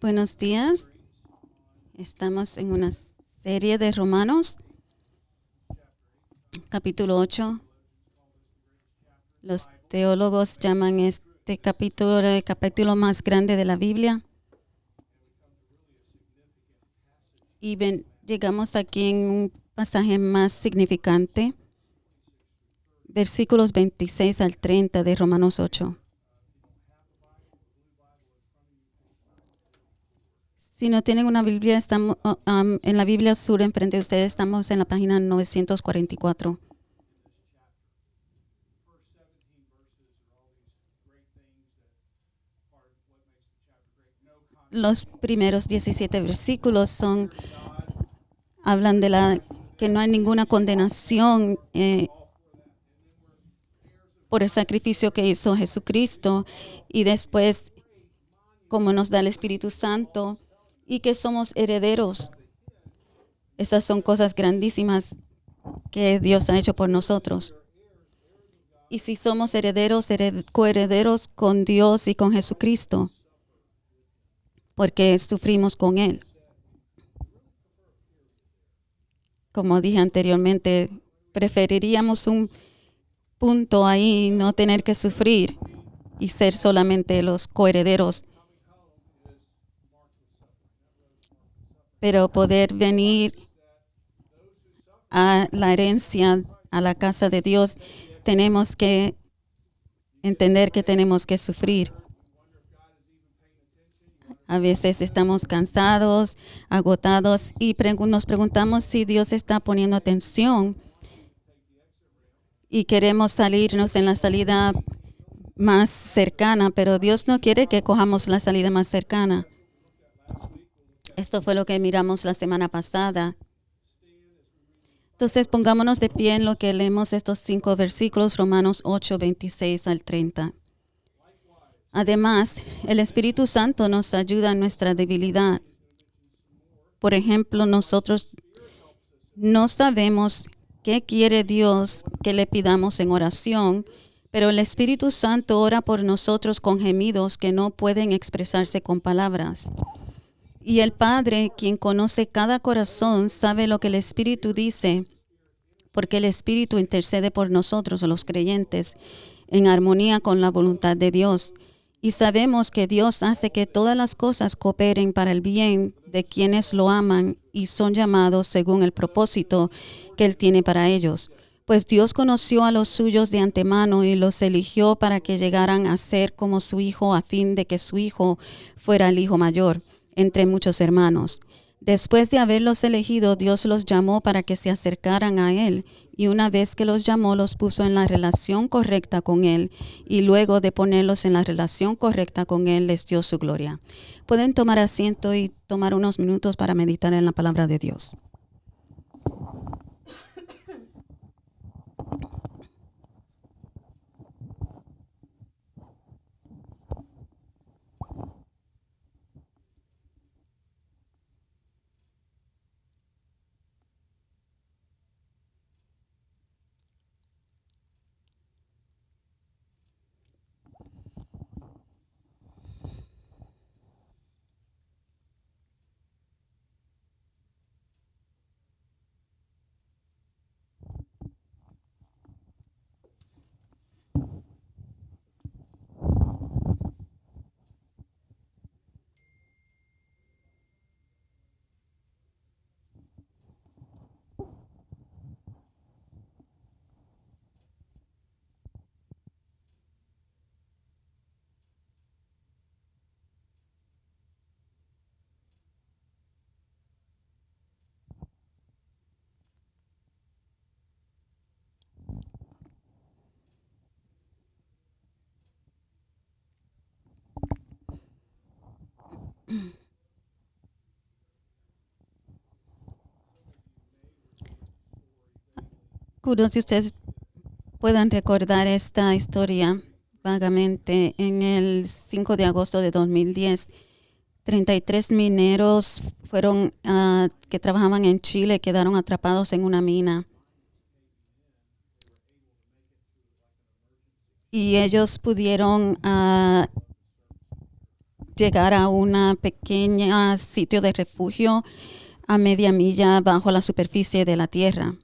Buenos días. Estamos en una serie de Romanos, capítulo 8. Los teólogos llaman este capítulo el capítulo más grande de la Biblia. Y llegamos aquí en un pasaje más significante, versículos 26 al 30 de Romanos 8. Si no tienen una Biblia, estamos en la Biblia Sur enfrente de ustedes, estamos en la página 944. Los primeros 17 versículos hablan de que no hay ninguna condenación por el sacrificio que hizo Jesucristo, y después cómo nos da el Espíritu Santo y que somos herederos. Esas son cosas grandísimas que Dios ha hecho por nosotros. Y si somos herederos, coherederos con Dios y con Jesucristo, porque sufrimos con Él. Como dije anteriormente, preferiríamos un punto ahí, no tener que sufrir y ser solamente los coherederos. Pero poder venir a la herencia, a la casa de Dios, tenemos que entender que tenemos que sufrir. A veces estamos cansados, agotados y nos preguntamos si Dios está poniendo atención y queremos salirnos en la salida más cercana, pero Dios no quiere que cojamos la salida más cercana. Esto fue lo que miramos la semana pasada. Entonces pongámonos de pie en lo que leemos estos 5 versículos, Romanos 8, 26 al 30. Además, el Espíritu Santo nos ayuda en nuestra debilidad. Por ejemplo, nosotros no sabemos qué quiere Dios que le pidamos en oración, pero el Espíritu Santo ora por nosotros con gemidos que no pueden expresarse con palabras. Y el Padre, quien conoce cada corazón, sabe lo que el Espíritu dice, porque el Espíritu intercede por nosotros, los creyentes, en armonía con la voluntad de Dios. Y sabemos que Dios hace que todas las cosas cooperen para el bien de quienes lo aman y son llamados según el propósito que Él tiene para ellos. Pues Dios conoció a los suyos de antemano y los eligió para que llegaran a ser como su Hijo, a fin de que su Hijo fuera el Hijo mayor entre muchos hermanos. Después de haberlos elegido, Dios los llamó para que se acercaran a Él, y una vez que los llamó, los puso en la relación correcta con Él, y luego de ponerlos en la relación correcta con Él, les dio su gloria. Pueden tomar asiento y tomar unos minutos para meditar en la palabra de Dios. Algunos de ustedes puedan recordar esta historia vagamente. En el 5 de agosto de 2010, 33 mineros que trabajaban en Chile quedaron atrapados en una mina. Y ellos pudieron llegar a una pequeña sitio de refugio a media milla bajo la superficie de la tierra.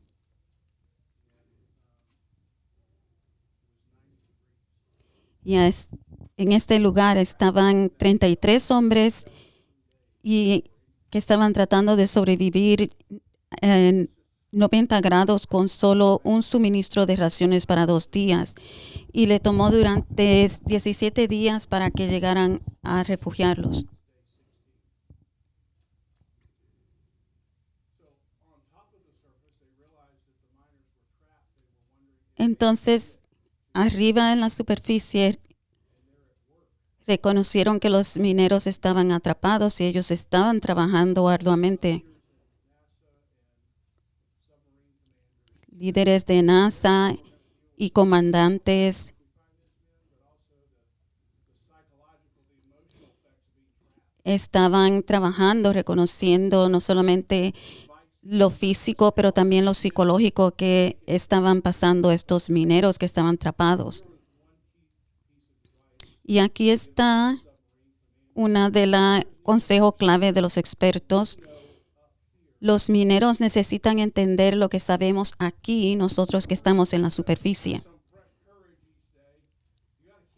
Y en este lugar estaban 33 hombres y que estaban tratando de sobrevivir en 90 grados con solo un suministro de raciones para 2 días. Y le tomó durante 17 días para que llegaran a refugiarlos. Entonces, arriba en la superficie, reconocieron que los mineros estaban atrapados y ellos estaban trabajando arduamente. Líderes de NASA y comandantes estaban trabajando, reconociendo no solamente lo físico, pero también lo psicológico que estaban pasando estos mineros que estaban atrapados. Y aquí está una de las consejos clave de los expertos. Los mineros necesitan entender lo que sabemos aquí, nosotros que estamos en la superficie,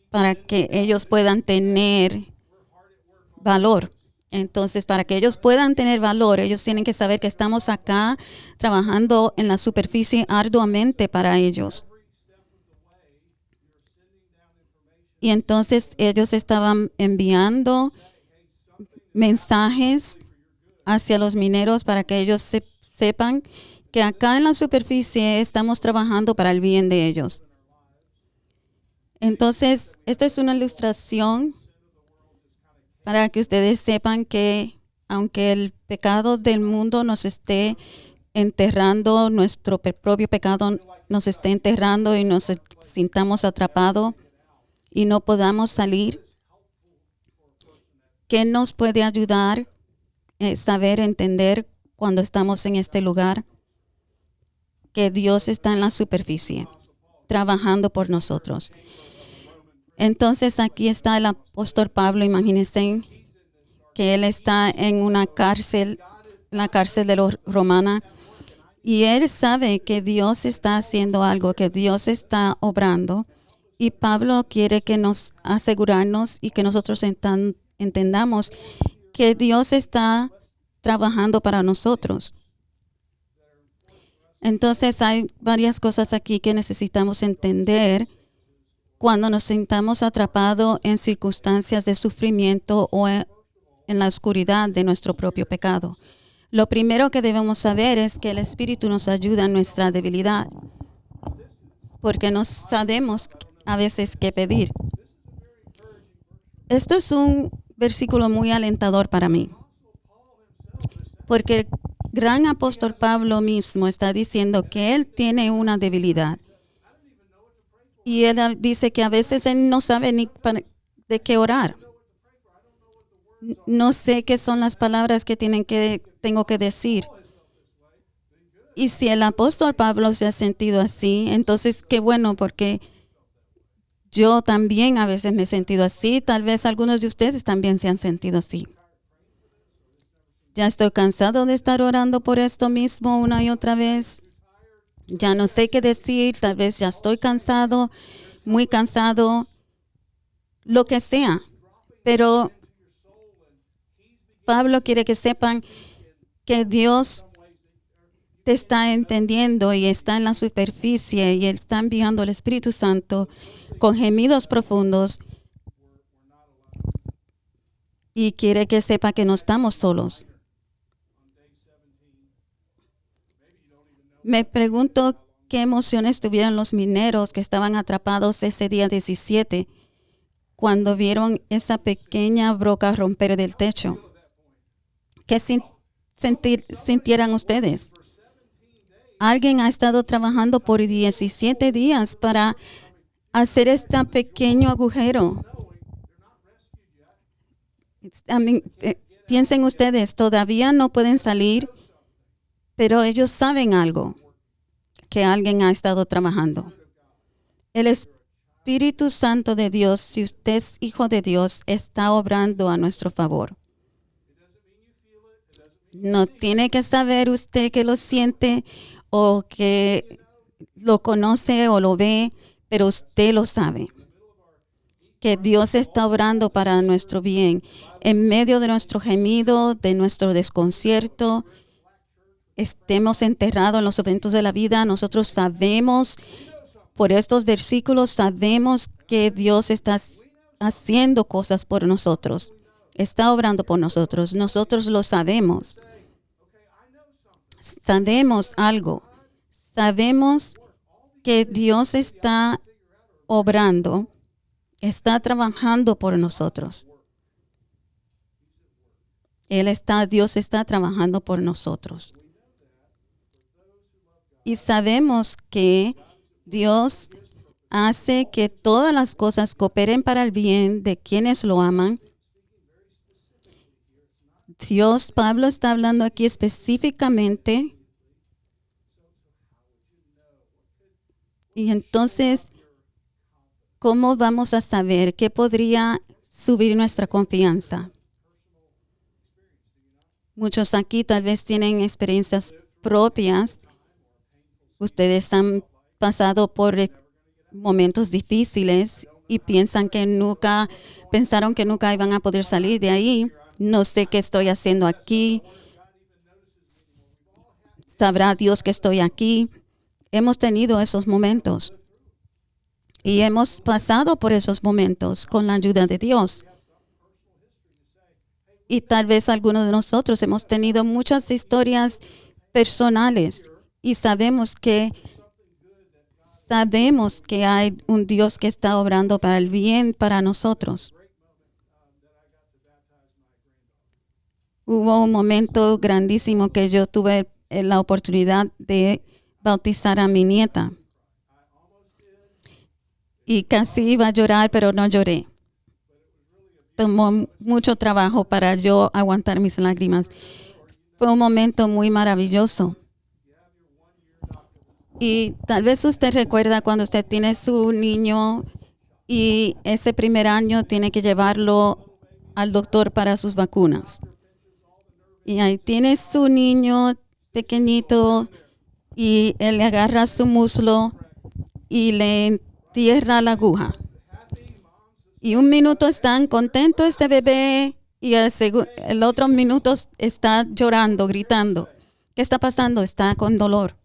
para que ellos puedan tener valor. Entonces, para que ellos puedan tener valor, ellos tienen que saber que estamos acá trabajando en la superficie arduamente para ellos. Y entonces ellos estaban enviando mensajes hacia los mineros para que ellos sepan que acá en la superficie estamos trabajando para el bien de ellos. Entonces, esto es una ilustración para que ustedes sepan que aunque el pecado del mundo nos esté enterrando, nuestro propio pecado nos esté enterrando y nos sintamos atrapados y no podamos salir, ¿qué nos puede ayudar? Saber, entender cuando estamos en este lugar que Dios está en la superficie trabajando por nosotros. Entonces aquí está el apóstol Pablo. Imagínense que él está en una cárcel, la cárcel de los romanos, y él sabe que Dios está haciendo algo, que Dios está obrando, y Pablo quiere que nos asegurarnos y que nosotros entendamos que Dios está trabajando para nosotros. Entonces hay varias cosas aquí que necesitamos entender cuando nos sintamos atrapados en circunstancias de sufrimiento o en la oscuridad de nuestro propio pecado. Lo primero que debemos saber es que el Espíritu nos ayuda en nuestra debilidad, porque no sabemos a veces qué pedir. Esto es un versículo muy alentador para mí, porque el gran apóstol Pablo mismo está diciendo que él tiene una debilidad. Y él dice que a veces él no sabe ni de qué orar. No sé qué son las palabras que tengo que decir. Y si el apóstol Pablo se ha sentido así, entonces qué bueno, porque yo también a veces me he sentido así. Tal vez algunos de ustedes también se han sentido así. Ya estoy cansado de estar orando por esto mismo una y otra vez. Ya no sé qué decir, tal vez ya estoy cansado, muy cansado, lo que sea. Pero Pablo quiere que sepan que Dios te está entendiendo y está en la superficie y Él está enviando el Espíritu Santo con gemidos profundos y quiere que sepa que no estamos solos. Me pregunto qué emociones tuvieron los mineros que estaban atrapados ese día 17 cuando vieron esa pequeña broca romper del techo. ¿Qué sintieran ustedes? Alguien ha estado trabajando por 17 días para hacer este pequeño agujero. Piensen ustedes, todavía no pueden salir, pero ellos saben algo, que alguien ha estado trabajando. El Espíritu Santo de Dios, si usted es hijo de Dios, está obrando a nuestro favor. No tiene que saber usted que lo siente o que lo conoce o lo ve, pero usted lo sabe. Que Dios está obrando para nuestro bien. En medio de nuestro gemido, de nuestro desconcierto, estemos enterrados en los eventos de la vida, nosotros sabemos, por estos versículos, sabemos que Dios está haciendo cosas por nosotros. Está obrando por nosotros. Nosotros lo sabemos. Sabemos algo. Sabemos que Dios está obrando, está trabajando por nosotros. Dios está trabajando por nosotros. Y sabemos que Dios hace que todas las cosas cooperen para el bien de quienes lo aman. Pablo está hablando aquí específicamente. Y entonces, ¿cómo vamos a saber qué podría subir nuestra confianza? Muchos aquí tal vez tienen experiencias propias. Ustedes han pasado por momentos difíciles y pensaron que nunca iban a poder salir de ahí. No sé qué estoy haciendo aquí. Sabrá Dios que estoy aquí. Hemos tenido esos momentos y hemos pasado por esos momentos con la ayuda de Dios. Y tal vez algunos de nosotros hemos tenido muchas historias personales y sabemos que hay un Dios que está obrando para el bien para nosotros. Hubo un momento grandísimo que yo tuve la oportunidad de bautizar a mi nieta. Y casi iba a llorar, pero no lloré. Tomó mucho trabajo para yo aguantar mis lágrimas. Fue un momento muy maravilloso. Y tal vez usted recuerda cuando usted tiene su niño y ese primer año tiene que llevarlo al doctor para sus vacunas. Y ahí tiene su niño pequeñito y él le agarra su muslo y le entierra la aguja. Y un minuto están contentos este bebé y el otro minuto está llorando, gritando. ¿Qué está pasando? Está con dolor.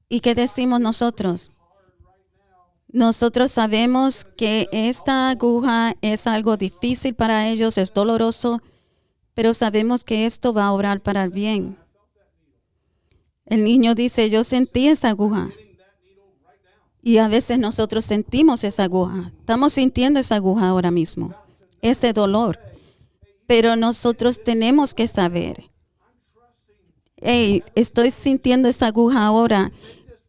¿Y qué decimos nosotros? Nosotros sabemos que esta aguja es algo difícil para ellos, es doloroso, pero sabemos que esto va a obrar para el bien. El niño dice, yo sentí esa aguja. Y a veces nosotros sentimos esa aguja. Estamos sintiendo esa aguja ahora mismo, ese dolor. Pero nosotros tenemos que saber, estoy sintiendo esa aguja ahora,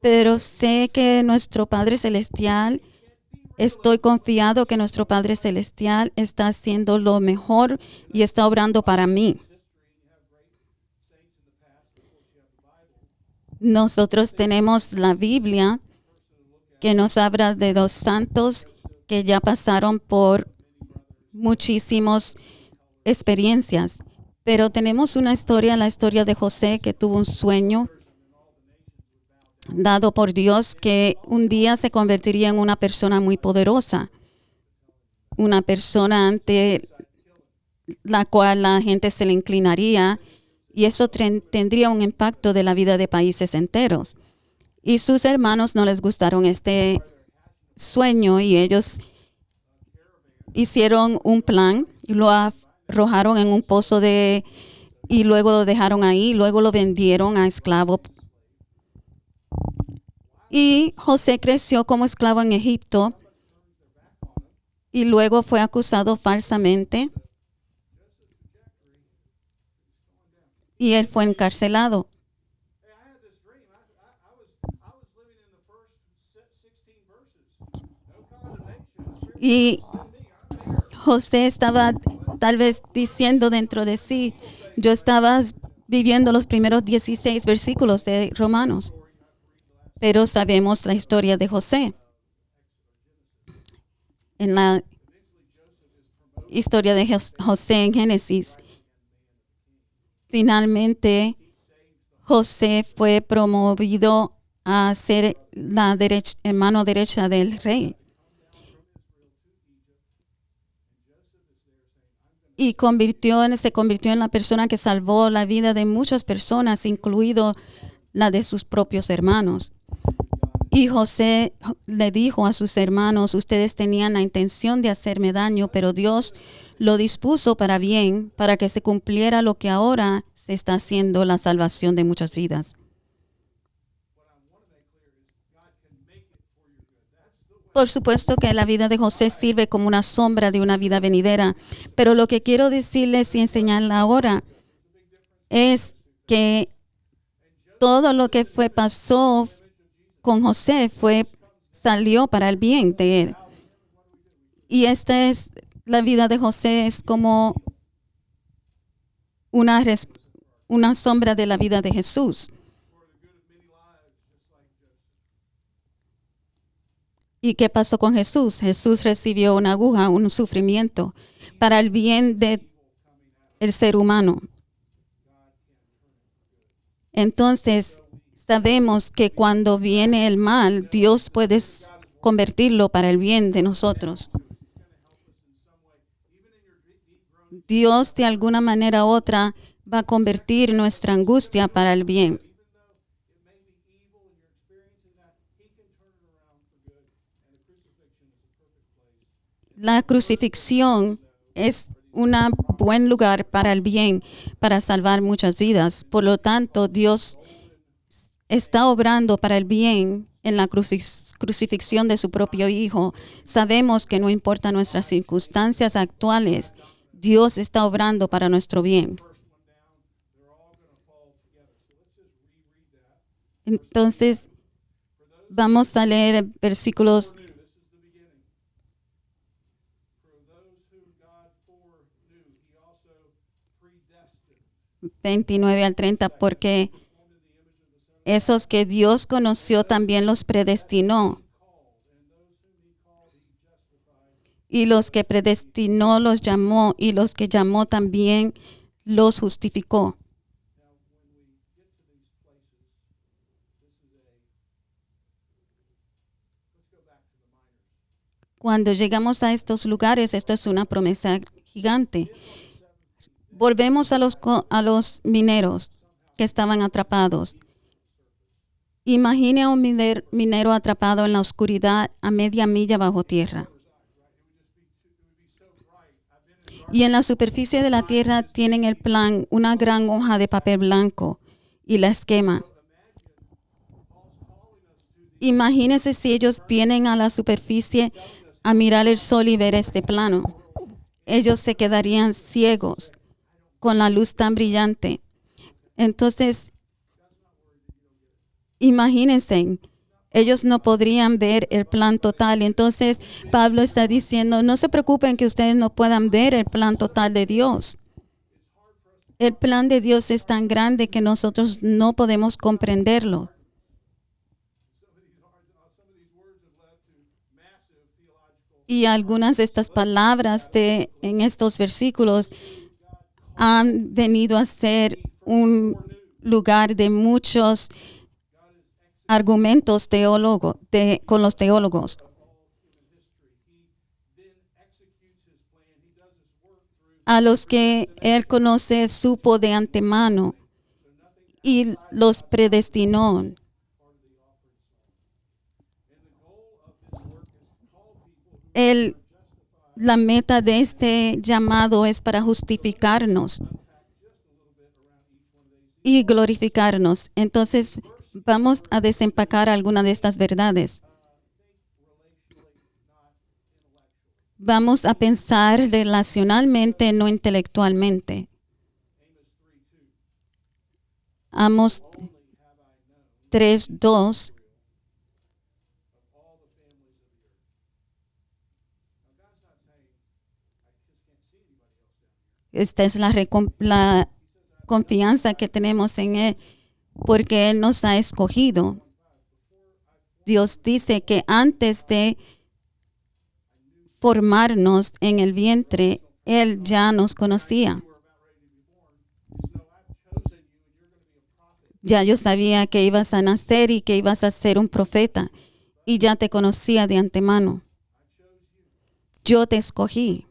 pero sé que nuestro Padre Celestial, estoy confiado que nuestro Padre Celestial está haciendo lo mejor y está obrando para mí. Nosotros tenemos la Biblia que nos habla de dos santos que ya pasaron por muchísimas experiencias. Pero tenemos una historia, la historia de José, que tuvo un sueño dado por Dios que un día se convertiría en una persona muy poderosa. Una persona ante la cual la gente se le inclinaría y eso tendría un impacto de la vida de países enteros. Y sus hermanos no les gustaron este sueño y ellos hicieron un plan y lo arrojaron en un pozo y luego lo dejaron ahí, luego lo vendieron a esclavo. Y José creció como esclavo en Egipto y luego fue acusado falsamente y él fue encarcelado. Y José estaba tal vez diciendo dentro de sí, yo estaba viviendo los primeros 16 versículos de Romanos, pero sabemos la historia de José. en la historia de José en Génesis. Finalmente, José fue promovido a ser la mano derecha del rey. Y se convirtió en la persona que salvó la vida de muchas personas, incluido la de sus propios hermanos. Y José le dijo a sus hermanos, ustedes tenían la intención de hacerme daño, pero Dios lo dispuso para bien, para que se cumpliera lo que ahora se está haciendo, la salvación de muchas vidas. Por supuesto que la vida de José sirve como una sombra de una vida venidera, pero lo que quiero decirles y enseñarles ahora es que todo lo que pasó con José salió para el bien de él. Y esta es la vida de José, es como una sombra de la vida de Jesús. ¿Y qué pasó con Jesús? Jesús recibió una aguja, un sufrimiento para el bien del ser humano. Entonces, sabemos que cuando viene el mal, Dios puede convertirlo para el bien de nosotros. Dios, de alguna manera u otra, va a convertir nuestra angustia para el bien. La crucifixión es un buen lugar para el bien, para salvar muchas vidas. Por lo tanto, Dios está obrando para el bien en la crucifixión de su propio Hijo. Sabemos que no importa nuestras circunstancias actuales, Dios está obrando para nuestro bien. Entonces, vamos a leer versículos 29 al 30, porque esos que Dios conoció también los predestinó. Y los que predestinó los llamó, y los que llamó también los justificó. Cuando llegamos a estos lugares, esto es una promesa gigante. Volvemos a los mineros que estaban atrapados. Imagine a un minero atrapado en la oscuridad a media milla bajo tierra. Y en la superficie de la tierra tienen el plan, una gran hoja de papel blanco y la esquema. Imagínense si ellos vienen a la superficie a mirar el sol y ver este plano. Ellos se quedarían ciegos con la luz tan brillante. Entonces, imagínense, ellos no podrían ver el plan total. Entonces, Pablo está diciendo, no se preocupen que ustedes no puedan ver el plan total de Dios. El plan de Dios es tan grande que nosotros no podemos comprenderlo. Y algunas de estas palabras en estos versículos han venido a ser un lugar de muchos argumentos con los teólogos. A los que Él conoce, supo de antemano y los predestinó. La meta de este llamado es para justificarnos y glorificarnos. Entonces, vamos a desempacar algunas de estas verdades. Vamos a pensar relacionalmente, no intelectualmente. Amos 3:2. Esta es la confianza que tenemos en Él, porque Él nos ha escogido. Dios dice que antes de formarnos en el vientre, Él ya nos conocía. Ya yo sabía que ibas a nacer y que ibas a ser un profeta. Y ya te conocía de antemano. Yo te escogí.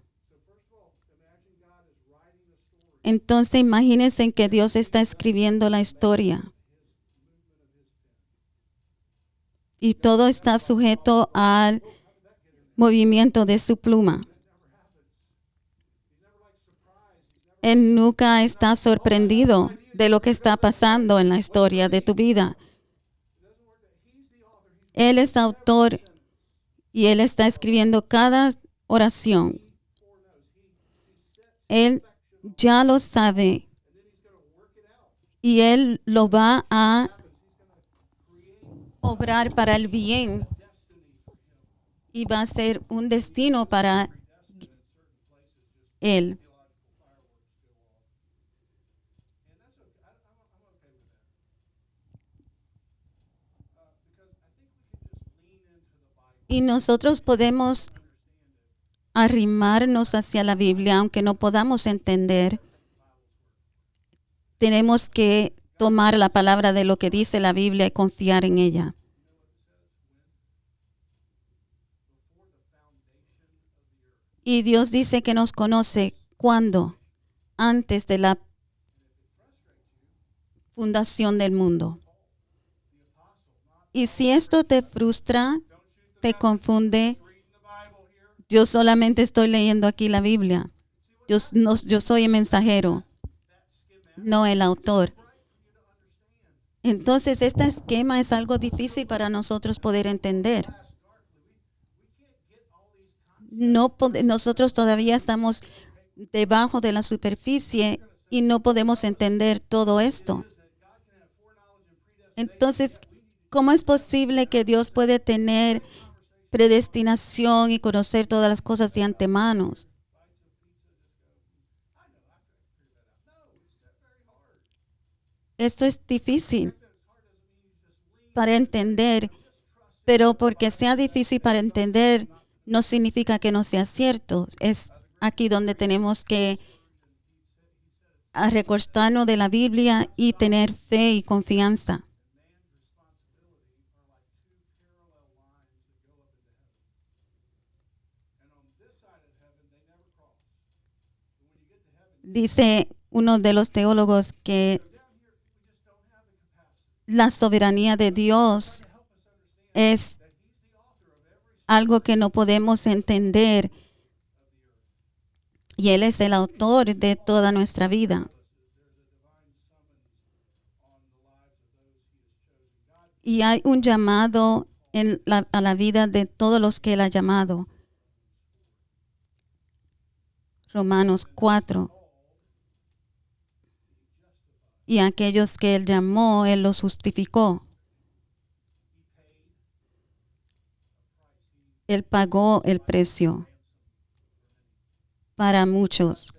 Entonces imagínense que Dios está escribiendo la historia. Y todo está sujeto al movimiento de su pluma. Él nunca está sorprendido de lo que está pasando en la historia de tu vida. Él es autor y Él está escribiendo cada oración. Él ya lo sabe y Él lo va a obrar para el bien y va a ser un destino para Él. Y nosotros podemos arrimarnos hacia la Biblia, aunque no podamos entender. Tenemos que tomar la palabra de lo que dice la Biblia y confiar en ella. Y Dios dice que nos conoce cuando, antes de la fundación del mundo. Y si esto te frustra, te confunde, yo solamente estoy leyendo aquí la Biblia. Yo soy el mensajero, no el autor. Entonces, este esquema es algo difícil para nosotros poder entender. Nosotros todavía estamos debajo de la superficie y no podemos entender todo esto. Entonces, ¿cómo es posible que Dios puede tener predestinación y conocer todas las cosas de antemano? Esto es difícil para entender, pero porque sea difícil para entender, no significa que no sea cierto. Es aquí donde tenemos que recostarnos de la Biblia y tener fe y confianza. Dice uno de los teólogos que la soberanía de Dios es algo que no podemos entender y Él es el autor de toda nuestra vida. Y hay un llamado a la vida de todos los que Él ha llamado. Romanos 4. Y aquellos que Él llamó, Él los justificó. Él pagó el precio para muchos.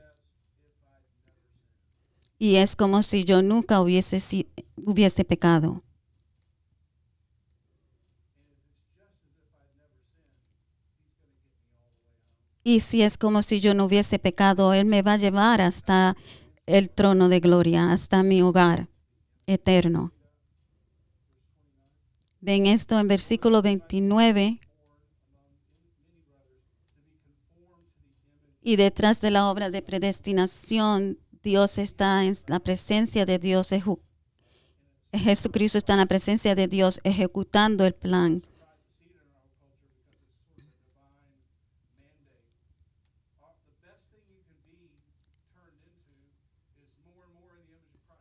Y es como si yo nunca hubiese pecado. Y si es como si yo no hubiese pecado, Él me va a llevar hasta el trono de gloria, hasta mi hogar eterno. Ven esto en versículo 29. Y detrás de la obra de predestinación, Dios está en la presencia de Dios. Jesucristo está en la presencia de Dios ejecutando el plan.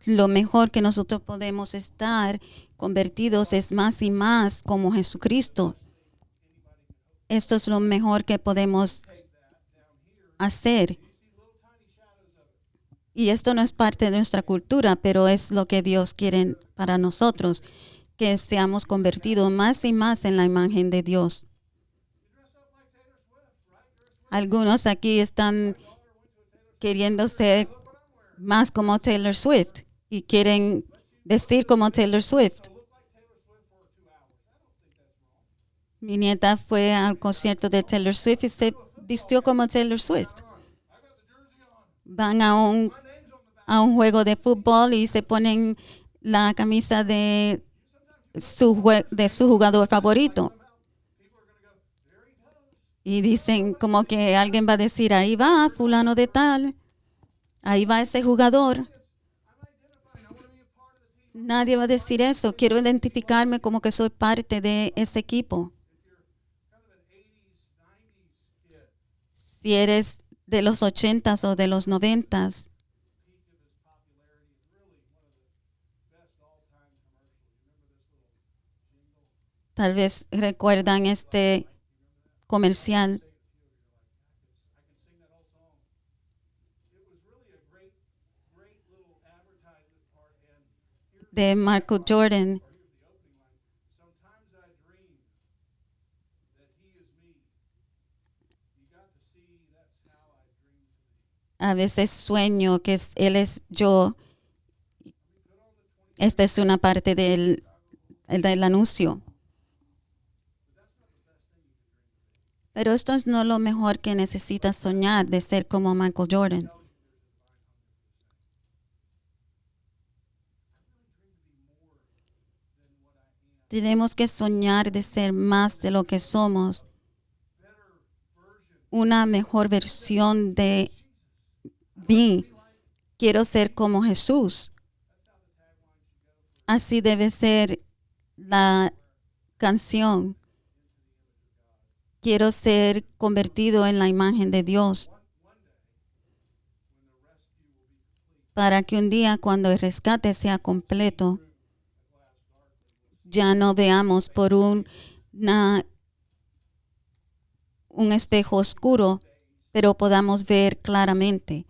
Lo mejor que nosotros podemos estar convertidos es más y más como Jesucristo. Esto es lo mejor que podemos hacer. Y esto no es parte de nuestra cultura, pero es lo que Dios quiere para nosotros, que seamos convertidos más y más en la imagen de Dios. Algunos aquí están queriendo ser más como Taylor Swift y quieren vestir como Taylor Swift. Mi nieta fue al concierto de Taylor Swift y se vistió como Taylor Swift. Van a un juego de fútbol y se ponen la camisa de su jugador favorito. Y dicen como que alguien va a decir, ahí va fulano de tal, ahí va ese jugador. Nadie va a decir eso. Quiero identificarme como que soy parte de ese equipo. Si eres de los 80s o de los 90s, tal vez recuerdan este comercial de Michael Jordan. A veces sueño que él es yo. Esta es una parte del anuncio. Pero esto es no lo mejor que necesitas soñar de ser como Michael Jordan. Tenemos que soñar de ser más de lo que somos. Una mejor versión de mí. Quiero ser como Jesús. Así debe ser la canción. Quiero ser convertido en la imagen de Dios. Para que un día cuando el rescate sea completo, ya no veamos por un espejo oscuro, pero podamos ver claramente.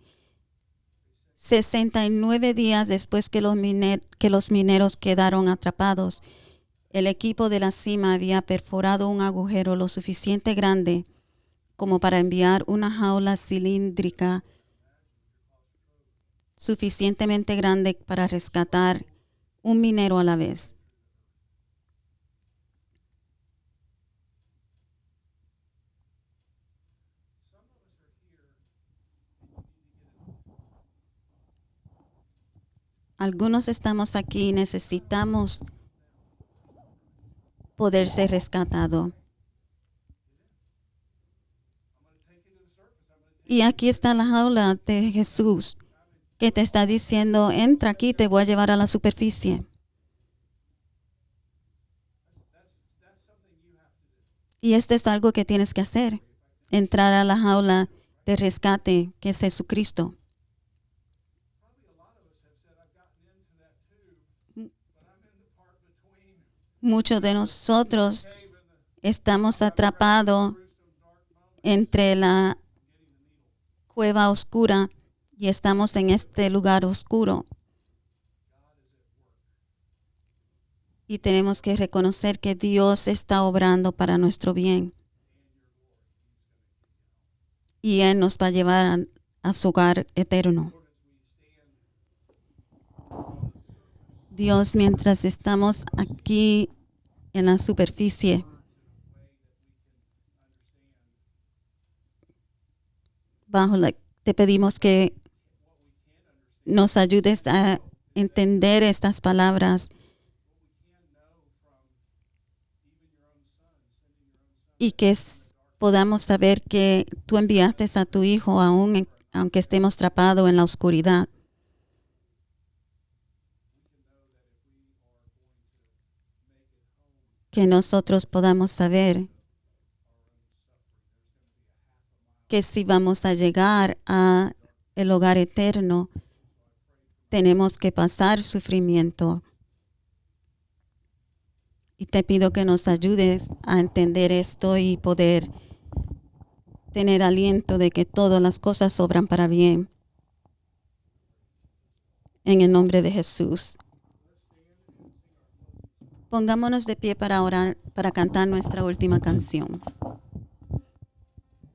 69 días después que los mineros quedaron atrapados, el equipo de la cima había perforado un agujero lo suficiente grande como para enviar una jaula cilíndrica suficientemente grande para rescatar un minero a la vez. Algunos estamos aquí y necesitamos poder ser rescatados. Y aquí está la jaula de Jesús que te está diciendo, entra aquí, te voy a llevar a la superficie. Y esto es algo que tienes que hacer, entrar a la jaula de rescate que es Jesucristo. Muchos de nosotros estamos atrapados entre la cueva oscura y estamos en este lugar oscuro. Y tenemos que reconocer que Dios está obrando para nuestro bien. Y Él nos va a llevar a su hogar eterno. Dios, mientras estamos aquí en la superficie, te pedimos que nos ayudes a entender estas palabras y que podamos saber que tú enviaste a tu Hijo aunque estemos atrapados en la oscuridad. Que nosotros podamos saber que si vamos a llegar a el hogar eterno, tenemos que pasar sufrimiento. Y te pido que nos ayudes a entender esto y poder tener aliento de que todas las cosas obran para bien. En el nombre de Jesús. Pongámonos de pie para orar, para cantar nuestra última canción.